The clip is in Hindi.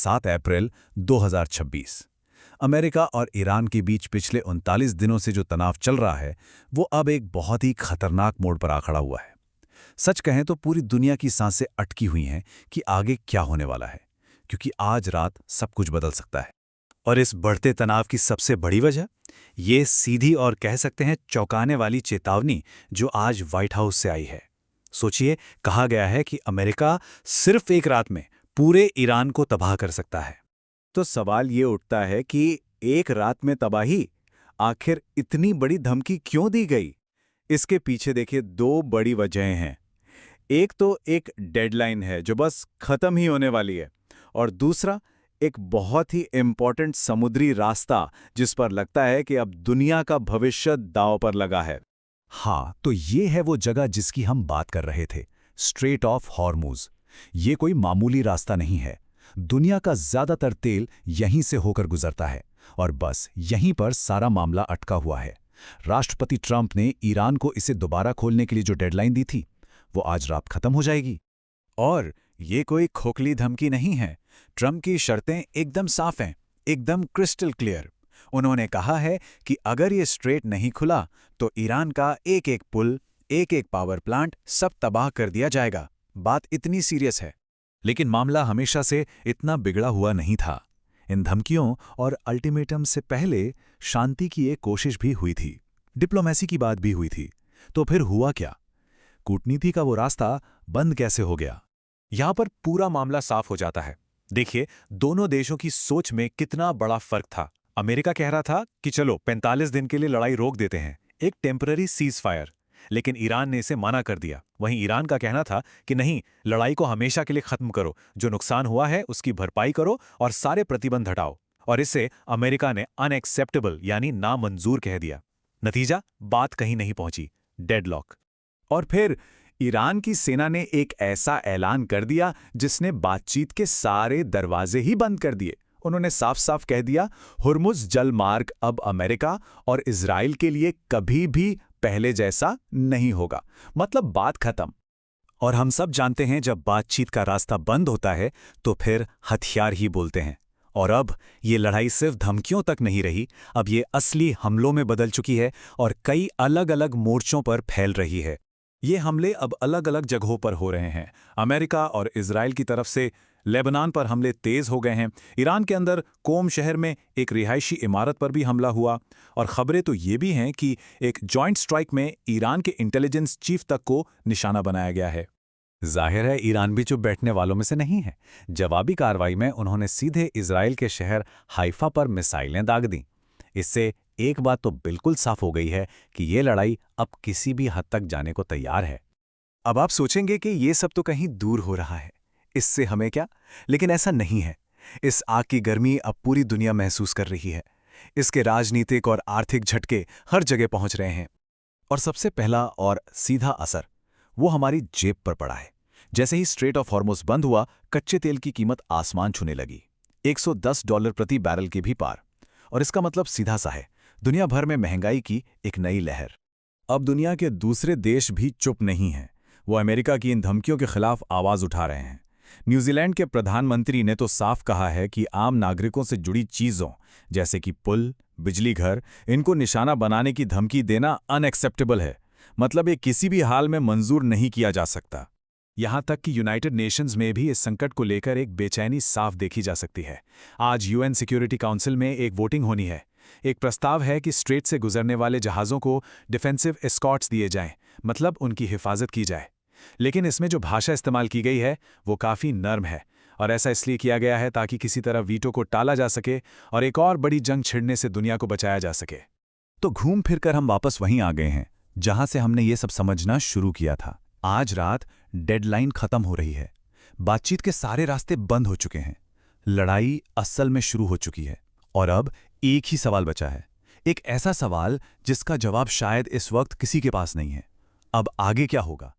7 अप्रैल 2026। अमेरिका और ईरान के बीच पिछले 39 दिनों से जो तनाव चल रहा है वो अब एक बहुत ही खतरनाक मोड़ पर आ खड़ा हुआ है। सच कहें तो पूरी दुनिया की सांसें अटकी हुई हैं कि आगे क्या होने वाला है, क्योंकि आज रात सब कुछ बदल सकता है। और इस बढ़ते तनाव की सबसे बड़ी वजह ये सीधी और कह सकते हैं चौंकाने वाली चेतावनी जो आज व्हाइट हाउस से आई है। सोचिए, कहा गया है कि अमेरिका सिर्फ एक रात में पूरे ईरान को तबाह कर सकता है। तो सवाल ये उठता है कि एक रात में तबाही, आखिर इतनी बड़ी धमकी क्यों दी गई? इसके पीछे देखिए दो बड़ी वजहें हैं। एक तो एक डेडलाइन है जो बस खत्म ही होने वाली है, और दूसरा एक बहुत ही इंपॉर्टेंट समुद्री रास्ता जिस पर लगता है कि अब दुनिया का भविष्य दांव पर लगा है। हाँ, तो ये है वो जगह जिसकी हम बात कर रहे थे, स्ट्रेट ऑफ हॉर्मुज। ये कोई मामूली रास्ता नहीं है। दुनिया का ज्यादातर तेल यहीं से होकर गुजरता है, और बस यहीं पर सारा मामला अटका हुआ है। राष्ट्रपति ट्रंप ने ईरान को इसे दोबारा खोलने के लिए जो डेडलाइन दी थी, वो आज रात खत्म हो जाएगी। और ये कोई खोखली धमकी नहीं है। ट्रंप की शर्तें एकदम साफ हैं, एकदम क्रिस्टल क्लियर। उन्होंने कहा है कि अगर ये स्ट्रेट नहीं खुला तो ईरान का एक एक पुल, एक एक पावर प्लांट सब तबाह कर दिया जाएगा। बात इतनी सीरियस है। लेकिन मामला हमेशा से इतना बिगड़ा हुआ नहीं था। इन धमकियों और अल्टीमेटम से पहले शांति की एक कोशिश भी हुई थी, डिप्लोमेसी की बात भी हुई थी। तो फिर हुआ क्या? कूटनीति का वो रास्ता बंद कैसे हो गया? यहां पर पूरा मामला साफ हो जाता है। देखिए, दोनों देशों की सोच में कितना बड़ा फर्क था। अमेरिका कह रहा था कि चलो 45 दिन के लिए लड़ाई रोक देते हैं, एक टेम्पररी सीज फायर, लेकिन ईरान ने इसे मना कर दिया। वहीं ईरान का कहना था कि नहीं, लड़ाई को हमेशा के लिए खत्म करो, जो नुकसान हुआ है उसकी भरपाई करो और सारे प्रतिबंध हटाओ। और इसे अमेरिका ने अनएक्सेप्टेबल यानी नामंजूर कह दिया। नतीजा, बात कहीं नहीं पहुंची, डेडलॉक। और फिर ईरान की सेना ने एक ऐसा ऐलान कर दिया जिसने बातचीत के सारे दरवाजे ही बंद कर दिए। उन्होंने साफ साफ कह दिया, हुर्मुज जल मार्ग अब अमेरिका और इजराइल के लिए कभी भी पहले जैसा नहीं होगा। मतलब बात खत्म। और हम सब जानते हैं, जब बातचीत का रास्ता बंद होता है तो फिर हथियार ही बोलते हैं। और अब ये लड़ाई सिर्फ धमकियों तक नहीं रही, अब ये असली हमलों में बदल चुकी है और कई अलग अलग मोर्चों पर फैल रही है। ये हमले अब अलग अलग जगहों पर हो रहे हैं। अमेरिका और इजराइल की तरफ से लेबनान पर हमले तेज हो गए हैं। ईरान के अंदर कोम शहर में एक रिहायशी इमारत पर भी हमला हुआ। और खबरें तो ये भी हैं कि एक जॉइंट स्ट्राइक में ईरान के इंटेलिजेंस चीफ तक को निशाना बनाया गया है। जाहिर है ईरान भी चुप बैठने वालों में से नहीं है। जवाबी कार्रवाई में उन्होंने सीधे इजराइल के शहर हाइफा पर मिसाइलें दाग दी। इससे एक बात तो बिल्कुल साफ हो गई है कि ये लड़ाई अब किसी भी हद तक जाने को तैयार है। अब आप सोचेंगे कि ये सब तो कहीं दूर हो रहा है, इससे हमें क्या? लेकिन ऐसा नहीं है। इस आग की गर्मी अब पूरी दुनिया महसूस कर रही है। इसके राजनीतिक और आर्थिक झटके हर जगह पहुंच रहे हैं। और सबसे पहला और सीधा असर वो हमारी जेब पर पड़ा है। जैसे ही स्ट्रेट ऑफ हॉर्मुज बंद हुआ, कच्चे तेल की कीमत आसमान छूने लगी, $110 प्रति बैरल के भी पार। और इसका मतलब सीधा सा है, दुनिया भर में महंगाई की एक नई लहर। अब दुनिया के दूसरे देश भी चुप नहीं हैं। वो अमेरिका की इन धमकियों के खिलाफ आवाज उठा रहे हैं। न्यूजीलैंड के प्रधानमंत्री ने तो साफ कहा है कि आम नागरिकों से जुड़ी चीजों जैसे कि पुल, बिजली घर, इनको निशाना बनाने की धमकी देना अनएक्सेप्टेबल है। मतलब ये किसी भी हाल में मंजूर नहीं किया जा सकता। यहां तक कि यूनाइटेड नेशंस में भी इस संकट को लेकर एक बेचैनी साफ देखी जा सकती है। आज यूएन सिक्योरिटी काउंसिल में एक वोटिंग होनी है। एक प्रस्ताव है कि स्ट्रेट से गुजरने वाले जहाज़ों को डिफेंसिव एस्कॉर्ट्स दिए जाएं, मतलब उनकी हिफाजत की जाए। लेकिन इसमें जो भाषा इस्तेमाल की गई है वो काफ़ी नर्म है, और ऐसा इसलिए किया गया है ताकि किसी तरह वीटो को टाला जा सके और एक और बड़ी जंग छिड़ने से दुनिया को बचाया जा सके। तो घूम फिर कर हम वापस वहीं आ गए हैं जहां से हमने ये सब समझना शुरू किया था। आज रात डेडलाइन खत्म हो रही है। बातचीत के सारे रास्ते बंद हो चुके हैं। लड़ाई असल में शुरू हो चुकी है। और अब एक ही सवाल बचा है, एक ऐसा सवाल जिसका जवाब शायद इस वक्त किसी के पास नहीं है। अब आगे क्या होगा?